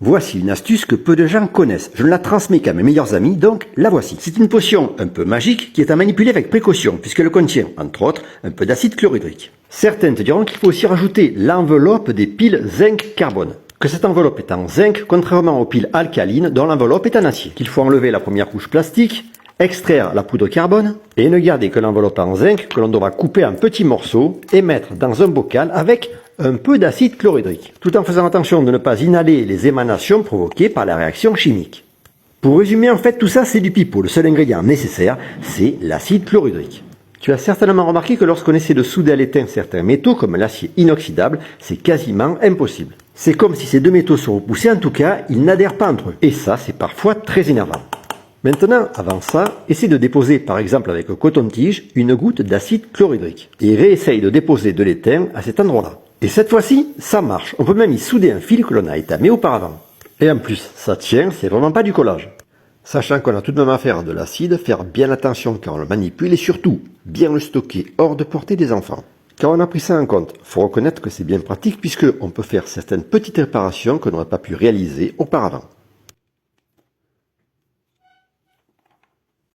Voici une astuce que peu de gens connaissent. Je la transmets qu'à mes meilleurs amis, donc la voici. C'est une potion un peu magique qui est à manipuler avec précaution, puisqu'elle contient, entre autres, un peu d'acide chlorhydrique. Certains te diront qu'il faut aussi rajouter l'enveloppe des piles zinc-carbone. Que cette enveloppe est en zinc, contrairement aux piles alcalines dont l'enveloppe est en acier. Qu'il faut enlever la première couche plastique, extraire la poudre carbone et ne garder que l'enveloppe en zinc que l'on devra couper en petits morceaux et mettre dans un bocal avec un peu d'acide chlorhydrique, tout en faisant attention de ne pas inhaler les émanations provoquées par la réaction chimique. Pour résumer, en fait, tout ça c'est du pipeau. Le seul ingrédient nécessaire, c'est l'acide chlorhydrique. Tu as certainement remarqué que lorsqu'on essaie de souder à l'étain certains métaux, comme l'acier inoxydable, c'est quasiment impossible. C'est comme si ces deux métaux se repoussaient, en tout cas, ils n'adhèrent pas entre eux. Et ça, c'est parfois très énervant. Maintenant, avant ça, essaie de déposer, par exemple avec un coton-tige, une goutte d'acide chlorhydrique. Et réessaye de déposer de l'étain à cet endroit-là. Et cette fois-ci, ça marche. On peut même y souder un fil que l'on a étamé auparavant. Et en plus, ça tient, c'est vraiment pas du collage. Sachant qu'on a tout de même affaire à de l'acide, faire bien attention quand on le manipule et surtout, bien le stocker hors de portée des enfants. Quand on a pris ça en compte, faut reconnaître que c'est bien pratique puisque on peut faire certaines petites réparations qu'on n'aurait pas pu réaliser auparavant.